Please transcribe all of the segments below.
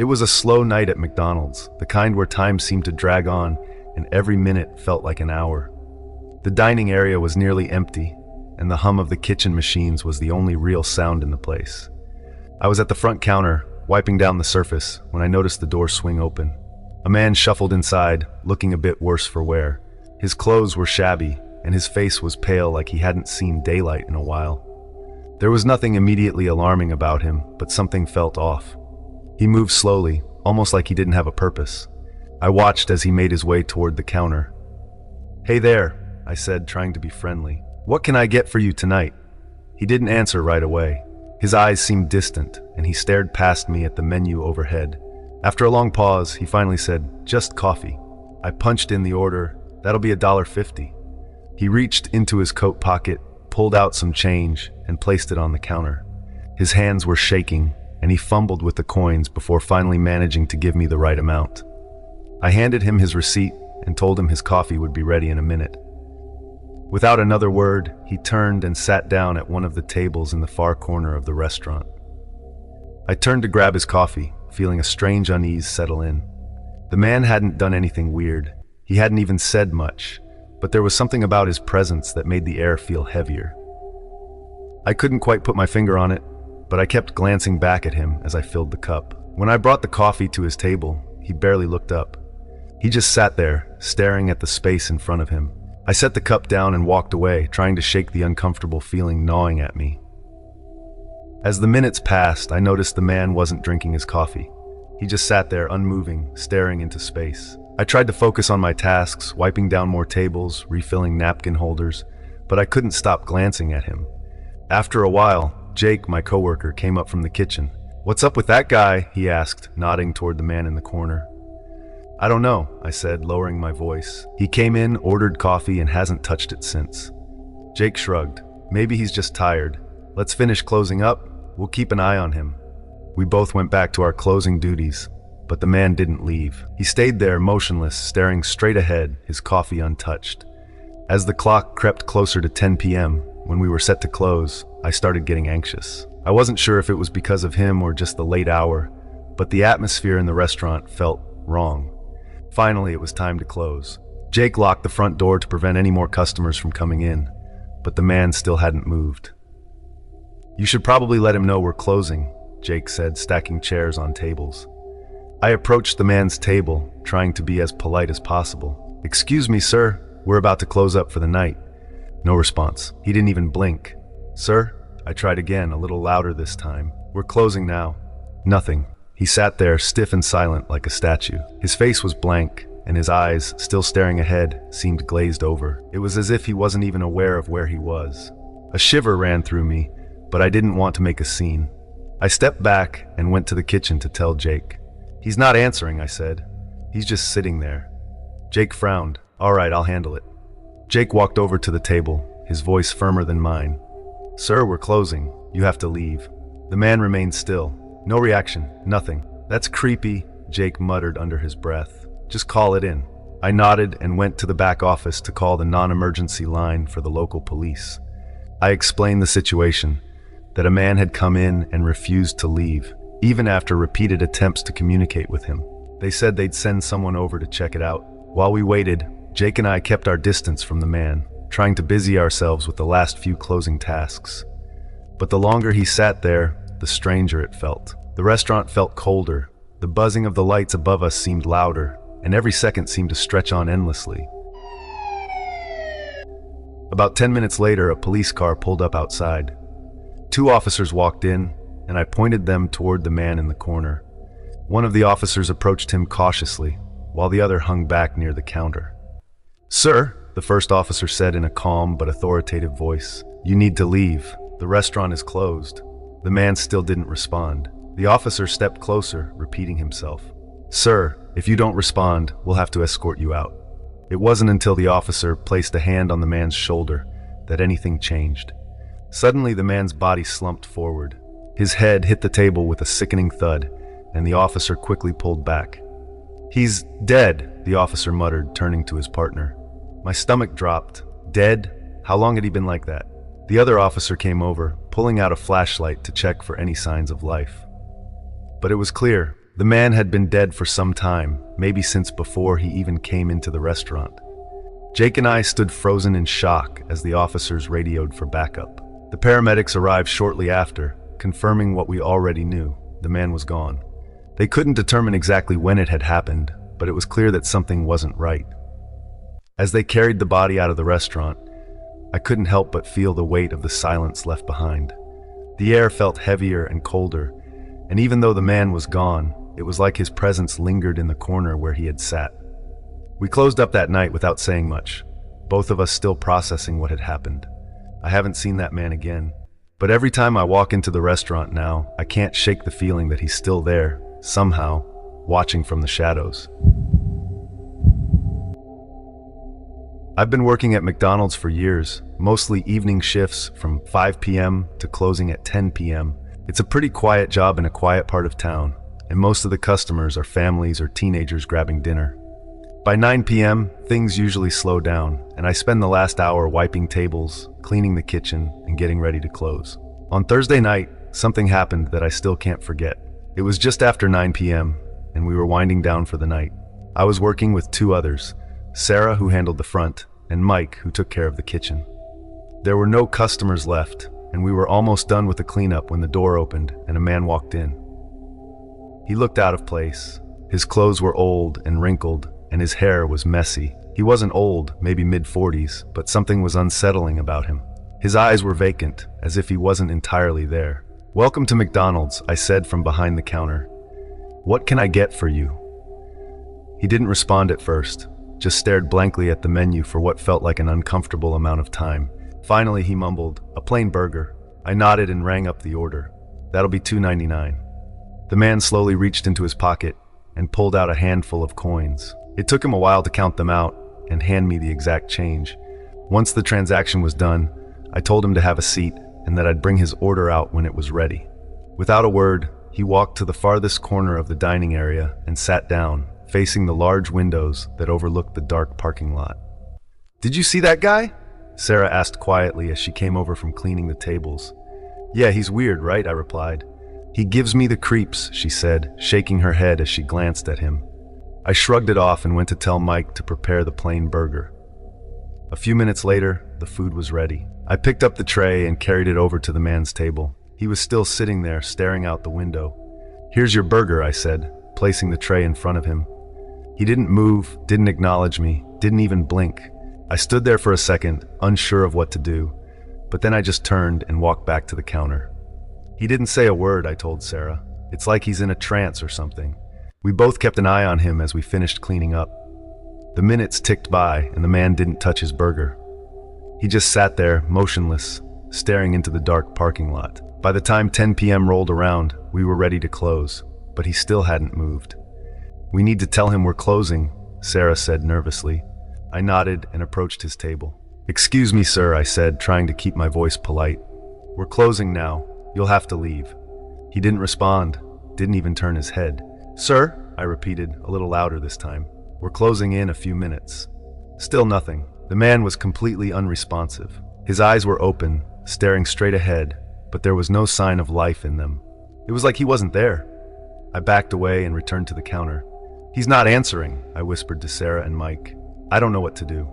It was a slow night at McDonald's, the kind where time seemed to drag on and every minute felt like an hour. The dining area was nearly empty, and the hum of the kitchen machines was the only real sound in the place. I was at the front counter, wiping down the surface, when I noticed the door swing open. A man shuffled inside, looking a bit worse for wear. His clothes were shabby, and his face was pale like he hadn't seen daylight in a while. There was nothing immediately alarming about him, but something felt off. He moved slowly, almost like he didn't have a purpose. I watched as he made his way toward the counter. "Hey there," I said, trying to be friendly. "What can I get for you tonight?" He didn't answer right away. His eyes seemed distant, and he stared past me at the menu overhead. After a long pause, he finally said, "Just coffee." I punched in the order. "That'll be $1.50. He reached into his coat pocket, pulled out some change, and placed it on the counter. His hands were shaking, and he fumbled with the coins before finally managing to give me the right amount. I handed him his receipt and told him his coffee would be ready in a minute. Without another word, he turned and sat down at one of the tables in the far corner of the restaurant. I turned to grab his coffee, feeling a strange unease settle in. The man hadn't done anything weird. He hadn't even said much, but there was something about his presence that made the air feel heavier. I couldn't quite put my finger on it, but I kept glancing back at him as I filled the cup. When I brought the coffee to his table, he barely looked up. He just sat there, staring at the space in front of him. I set the cup down and walked away, trying to shake the uncomfortable feeling gnawing at me. As the minutes passed, I noticed the man wasn't drinking his coffee. He just sat there unmoving, staring into space. I tried to focus on my tasks, wiping down more tables, refilling napkin holders, but I couldn't stop glancing at him. After a while, Jake, my coworker, came up from the kitchen. "What's up with that guy?" he asked, nodding toward the man in the corner. "I don't know," I said, lowering my voice. "He came in, ordered coffee, and hasn't touched it since." Jake shrugged. "Maybe he's just tired. Let's finish closing up. We'll keep an eye on him." We both went back to our closing duties, but the man didn't leave. He stayed there, motionless, staring straight ahead, his coffee untouched. As the clock crept closer to 10 p.m., when we were set to close, I started getting anxious. I wasn't sure if it was because of him or just the late hour, but the atmosphere in the restaurant felt wrong. Finally, it was time to close. Jake locked the front door to prevent any more customers from coming in, but the man still hadn't moved. "You should probably let him know we're closing," Jake said, stacking chairs on tables. I approached the man's table, trying to be as polite as possible. "Excuse me, sir, we're about to close up for the night." No response. He didn't even blink. "Sir?" I tried again, a little louder this time. "We're closing now." Nothing. He sat there, stiff and silent like a statue. His face was blank, and his eyes, still staring ahead, seemed glazed over. It was as if he wasn't even aware of where he was. A shiver ran through me, but I didn't want to make a scene. I stepped back and went to the kitchen to tell Jake. "He's not answering," I said. "He's just sitting there." Jake frowned. "All right, I'll handle it." Jake walked over to the table, his voice firmer than mine. "Sir, we're closing. You have to leave." The man remained still. No reaction, nothing. "That's creepy," Jake muttered under his breath. "Just call it in." I nodded and went to the back office to call the non-emergency line for the local police. I explained the situation, that a man had come in and refused to leave, even after repeated attempts to communicate with him. They said they'd send someone over to check it out. While we waited, Jake and I kept our distance from the man, trying to busy ourselves with the last few closing tasks. But the longer he sat there, the stranger it felt. The restaurant felt colder, the buzzing of the lights above us seemed louder, and every second seemed to stretch on endlessly. About 10 minutes later, a police car pulled up outside. 2 officers walked in, and I pointed them toward the man in the corner. One of the officers approached him cautiously, while the other hung back near the counter. "Sir," the first officer said in a calm but authoritative voice, "you need to leave. The restaurant is closed." The man still didn't respond. The officer stepped closer, repeating himself. "Sir, if you don't respond, we'll have to escort you out." It wasn't until the officer placed a hand on the man's shoulder that anything changed. Suddenly, the man's body slumped forward. His head hit the table with a sickening thud, and the officer quickly pulled back. "He's dead," the officer muttered, turning to his partner. My stomach dropped. Dead? How long had he been like that? The other officer came over, pulling out a flashlight to check for any signs of life. But it was clear, The man had been dead for some time, maybe since before he even came into the restaurant. Jake and I stood frozen in shock as the officers radioed for backup. The paramedics arrived shortly after, confirming what we already knew: the man was gone. They couldn't determine exactly when it had happened, but it was clear that something wasn't right. As they carried the body out of the restaurant, I couldn't help but feel the weight of the silence left behind. The air felt heavier and colder, and even though the man was gone, it was like his presence lingered in the corner where he had sat. We closed up that night without saying much, both of us still processing what had happened. I haven't seen that man again, but every time I walk into the restaurant now, I can't shake the feeling that he's still there, somehow, watching from the shadows. I've been working at McDonald's for years, mostly evening shifts from 5 p.m. to closing at 10 p.m. It's a pretty quiet job in a quiet part of town, and most of the customers are families or teenagers grabbing dinner. By 9 p.m., things usually slow down, and I spend the last hour wiping tables, cleaning the kitchen, and getting ready to close. On Thursday night, something happened that I still can't forget. It was just after 9 p.m., and we were winding down for the night. I was working with two others, Sarah, who handled the front, and Mike, who took care of the kitchen. There were no customers left, and we were almost done with the cleanup when the door opened and a man walked in. He looked out of place. His clothes were old and wrinkled, and his hair was messy. He wasn't old, maybe mid-40s, but something was unsettling about him. His eyes were vacant, as if he wasn't entirely there. "Welcome to McDonald's," I said from behind the counter. "What can I get for you?" He didn't respond at first, just stared blankly at the menu for what felt like an uncomfortable amount of time. Finally, he mumbled, "A plain burger." I nodded and rang up the order. "That'll be $2.99. The man slowly reached into his pocket and pulled out a handful of coins. It took him a while to count them out and hand me the exact change. Once the transaction was done, I told him to have a seat and that I'd bring his order out when it was ready. Without a word, he walked to the farthest corner of the dining area and sat down, facing the large windows that overlooked the dark parking lot. "Did you see that guy?" Sarah asked quietly as she came over from cleaning the tables. "Yeah, he's weird, right?" I replied. "He gives me the creeps," she said, shaking her head as she glanced at him. I shrugged it off and went to tell Mike to prepare the plain burger. A few minutes later, the food was ready. I picked up the tray and carried it over to the man's table. He was still sitting there, staring out the window. "Here's your burger," I said, placing the tray in front of him. He didn't move, didn't acknowledge me, didn't even blink. I stood there for a second, unsure of what to do, but then I just turned and walked back to the counter. "He didn't say a word," I told Sarah. "It's like he's in a trance or something." We both kept an eye on him as we finished cleaning up. The minutes ticked by and the man didn't touch his burger. He just sat there, motionless, staring into the dark parking lot. By the time 10 p.m. rolled around, we were ready to close, but he still hadn't moved. "We need to tell him we're closing," Sarah said nervously. I nodded and approached his table. "Excuse me, sir," I said, trying to keep my voice polite. "We're closing now. You'll have to leave." He didn't respond, didn't even turn his head. "Sir," I repeated, a little louder this time. "We're closing in a few minutes." Still nothing. The man was completely unresponsive. His eyes were open, staring straight ahead, but there was no sign of life in them. It was like he wasn't there. I backed away and returned to the counter. "He's not answering," I whispered to Sarah and Mike. "I don't know what to do."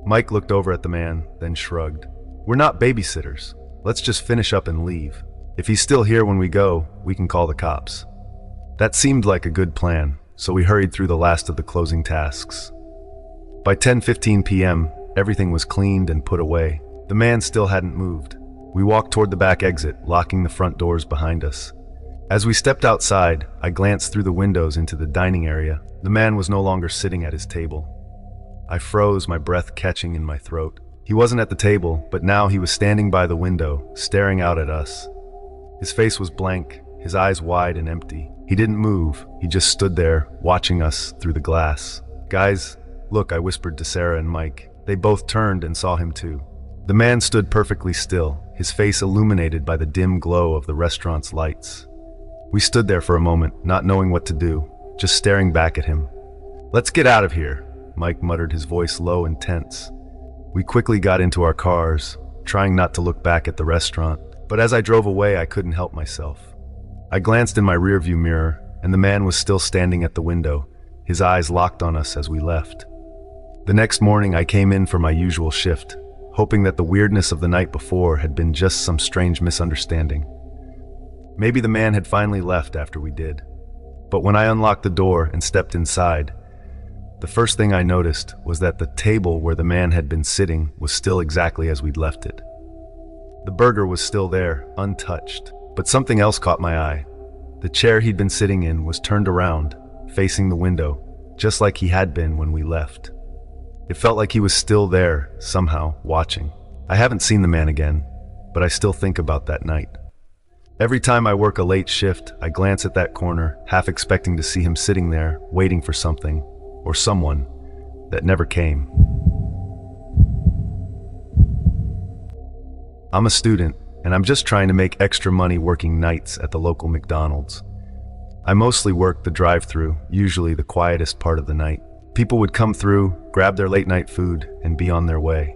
Mike looked over at the man, then shrugged. "We're not babysitters. Let's just finish up and leave. If he's still here when we go, we can call the cops." That seemed like a good plan, so we hurried through the last of the closing tasks. By 10:15 p.m., everything was cleaned and put away. The man still hadn't moved. We walked toward the back exit, locking the front doors behind us. As we stepped outside, I glanced through the windows into the dining area. The man was no longer sitting at his table. I froze, my breath catching in my throat. He wasn't at the table, but now he was standing by the window, staring out at us. His face was blank, his eyes wide and empty. He didn't move, he just stood there, watching us through the glass. "Guys, look," I whispered to Sarah and Mike. They both turned and saw him too. The man stood perfectly still, his face illuminated by the dim glow of the restaurant's lights. We stood there for a moment, not knowing what to do, just staring back at him. "Let's get out of here," Mike muttered, his voice low and tense. We quickly got into our cars, trying not to look back at the restaurant, but as I drove away, I couldn't help myself. I glanced in my rearview mirror, and the man was still standing at the window, his eyes locked on us as we left. The next morning I came in for my usual shift, hoping that the weirdness of the night before had been just some strange misunderstanding. Maybe the man had finally left after we did. But when I unlocked the door and stepped inside, the first thing I noticed was that the table where the man had been sitting was still exactly as we'd left it. The burger was still there, untouched, but something else caught my eye. The chair he'd been sitting in was turned around, facing the window, just like he had been when we left. It felt like he was still there, somehow, watching. I haven't seen the man again, but I still think about that night. Every time I work a late shift, I glance at that corner, half expecting to see him sitting there, waiting for something, or someone, that never came. I'm a student, and I'm just trying to make extra money working nights at the local McDonald's. I mostly work the drive-thru, usually the quietest part of the night. People would come through, grab their late-night food, and be on their way.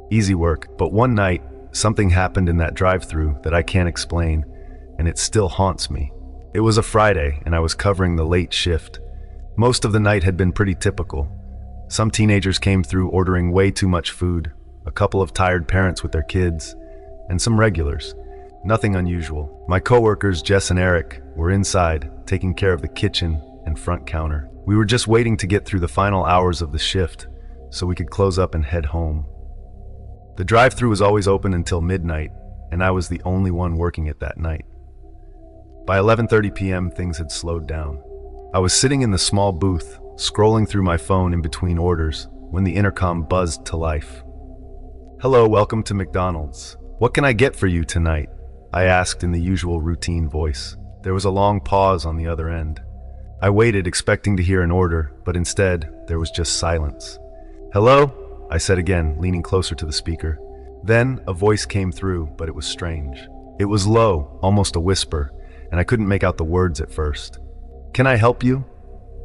Easy work, but one night, something happened in that drive-thru that I can't explain, and it still haunts me. It was a Friday, and I was covering the late shift. Most of the night had been pretty typical. Some teenagers came through ordering way too much food, a couple of tired parents with their kids, and some regulars. Nothing unusual. My coworkers, Jess and Eric, were inside, taking care of the kitchen and front counter. We were just waiting to get through the final hours of the shift, so we could close up and head home. The drive-thru was always open until midnight, and I was the only one working it that night. By 11:30 p.m., things had slowed down. I was sitting in the small booth, scrolling through my phone in between orders, when the intercom buzzed to life. "Hello, welcome to McDonald's. What can I get for you tonight?" I asked in the usual routine voice. There was a long pause on the other end. I waited, expecting to hear an order, but instead, there was just silence. "Hello?" I said again, leaning closer to the speaker. Then, a voice came through, but it was strange. It was low, almost a whisper, and I couldn't make out the words at first. "Can I help you?"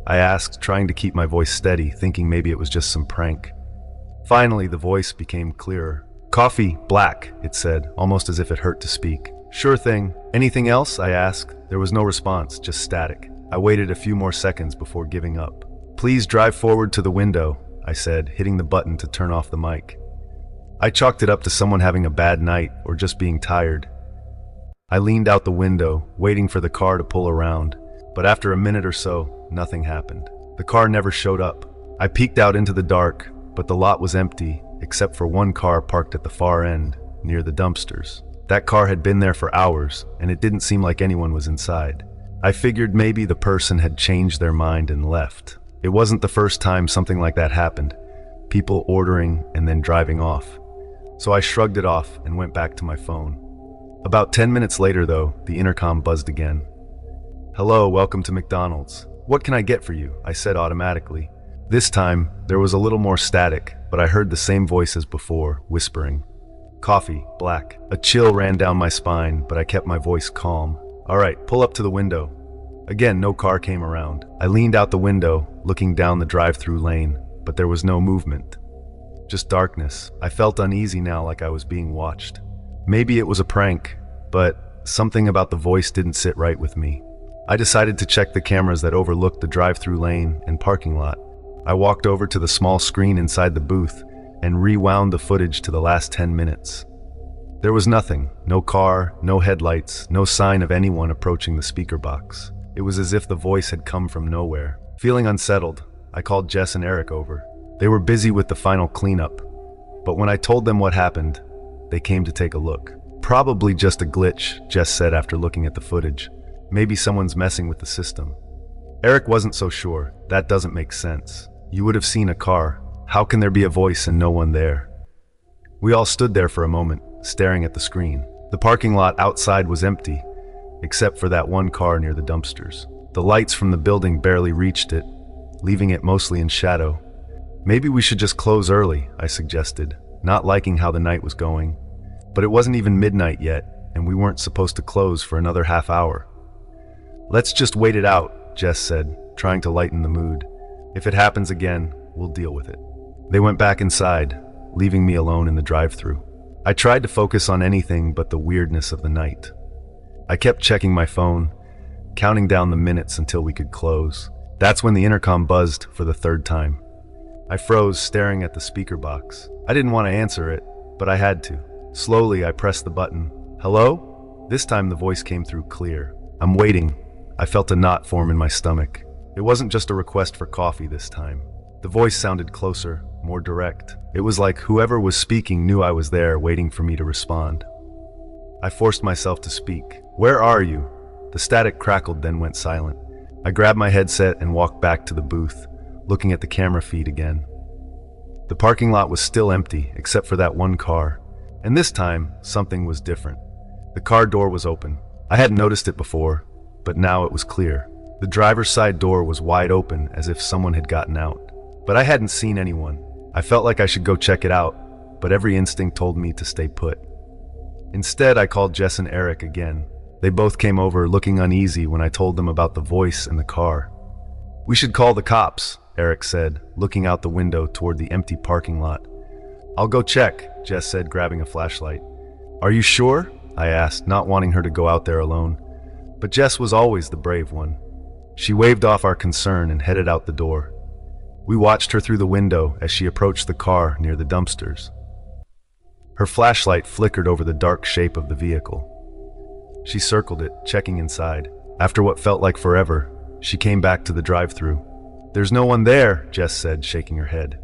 I asked, trying to keep my voice steady, thinking maybe it was just some prank. Finally, the voice became clearer. "Coffee, black," it said, almost as if it hurt to speak. "Sure thing. Anything else?" I asked. There was no response, just static. I waited a few more seconds before giving up. "Please drive forward to the window," I said, hitting the button to turn off the mic. I chalked it up to someone having a bad night or just being tired. I leaned out the window, waiting for the car to pull around, but after a minute or so, nothing happened. The car never showed up. I peeked out into the dark, but the lot was empty, except for one car parked at the far end, near the dumpsters. That car had been there for hours, and it didn't seem like anyone was inside. I figured maybe the person had changed their mind and left. It wasn't the first time something like that happened, people ordering and then driving off. So I shrugged it off and went back to my phone. About 10 minutes later, though, the intercom buzzed again. "Hello, welcome to McDonald's. What can I get for you?" I said automatically. This time, there was a little more static, but I heard the same voice as before, whispering. "Coffee, black." A chill ran down my spine, but I kept my voice calm. "All right, pull up to the window." Again, no car came around. I leaned out the window, looking down the drive-through lane, but there was no movement. Just darkness. I felt uneasy now, like I was being watched. Maybe it was a prank, but something about the voice didn't sit right with me. I decided to check the cameras that overlooked the drive-through lane and parking lot. I walked over to the small screen inside the booth and rewound the footage to the last 10 minutes. There was nothing. No car, no headlights, no sign of anyone approaching the speaker box. It was as if the voice had come from nowhere. Feeling unsettled, I called Jess and Eric over. They were busy with the final cleanup, but when I told them what happened, they came to take a look. "Probably just a glitch," Jess said after looking at the footage. "Maybe someone's messing with the system." Eric wasn't so sure. "That doesn't make sense. You would have seen a car. How can there be a voice and no one there?" We all stood there for a moment, staring at the screen. The parking lot outside was empty, except for that one car near the dumpsters. The lights from the building barely reached it, leaving it mostly in shadow. "Maybe we should just close early," I suggested, not liking how the night was going. But it wasn't even midnight yet, and we weren't supposed to close for another half hour. "Let's just wait it out," Jess said, trying to lighten the mood. "If it happens again, we'll deal with it." They went back inside, leaving me alone in the drive-thru. I tried to focus on anything but the weirdness of the night. I kept checking my phone, counting down the minutes until we could close. That's when the intercom buzzed for the third time. I froze, staring at the speaker box. I didn't want to answer it, but I had to. Slowly, I pressed the button. Hello? This time the voice came through clear. I'm waiting. I felt a knot form in my stomach. It wasn't just a request for coffee this time. The voice sounded closer, more direct. It was like whoever was speaking knew I was there, waiting for me to respond. I forced myself to speak. Where are you? The static crackled, then went silent. I grabbed my headset and walked back to the booth, looking at the camera feed again. The parking lot was still empty, except for that one car. And this time, something was different. The car door was open. I hadn't noticed it before, but now it was clear. The driver's side door was wide open, as if someone had gotten out. But I hadn't seen anyone. I felt like I should go check it out, but every instinct told me to stay put. Instead, I called Jess and Eric again. They both came over, looking uneasy when I told them about the voice and the car. We should call the cops, Eric said, looking out the window toward the empty parking lot. I'll go check, Jess said, grabbing a flashlight. Are you sure? I asked, not wanting her to go out there alone. But Jess was always the brave one. She waved off our concern and headed out the door. We watched her through the window as she approached the car near the dumpsters. Her flashlight flickered over the dark shape of the vehicle. She circled it, checking inside. After what felt like forever, she came back to the drive-thru. There's no one there, Jess said, shaking her head.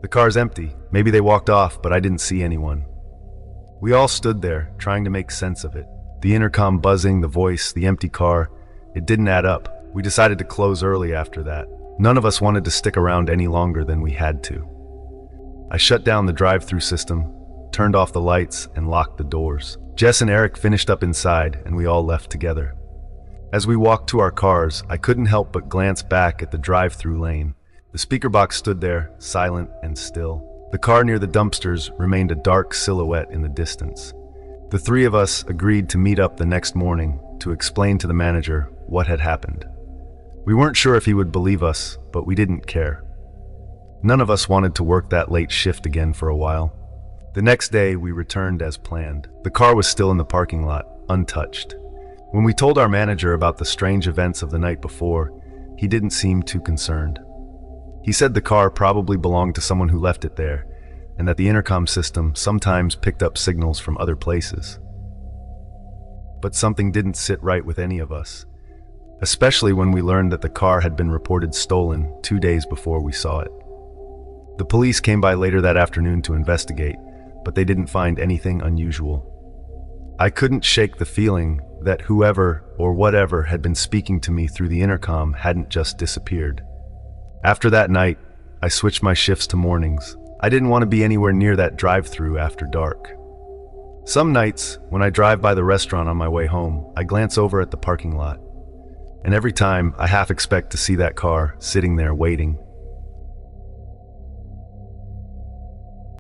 The car's empty. Maybe they walked off, but I didn't see anyone. We all stood there, trying to make sense of it. The intercom buzzing, the voice, the empty car. It didn't add up. We decided to close early after that. None of us wanted to stick around any longer than we had to. I shut down the drive-thru system, turned off the lights, and locked the doors. Jess and Eric finished up inside, and we all left together. As we walked to our cars, I couldn't help but glance back at the drive-thru lane. The speaker box stood there, silent and still. The car near the dumpsters remained a dark silhouette in the distance. The three of us agreed to meet up the next morning to explain to the manager what had happened. We weren't sure if he would believe us, but we didn't care. None of us wanted to work that late shift again for a while. The next day, we returned as planned. The car was still in the parking lot, untouched. When we told our manager about the strange events of the night before, he didn't seem too concerned. He said the car probably belonged to someone who left it there, and that the intercom system sometimes picked up signals from other places. But something didn't sit right with any of us, especially when we learned that the car had been reported stolen 2 days before we saw it. The police came by later that afternoon to investigate, but they didn't find anything unusual. I couldn't shake the feeling that whoever or whatever had been speaking to me through the intercom hadn't just disappeared. After that night, I switched my shifts to mornings. I didn't want to be anywhere near that drive-thru after dark. Some nights, when I drive by the restaurant on my way home, I glance over at the parking lot. And every time, I half expect to see that car sitting there waiting,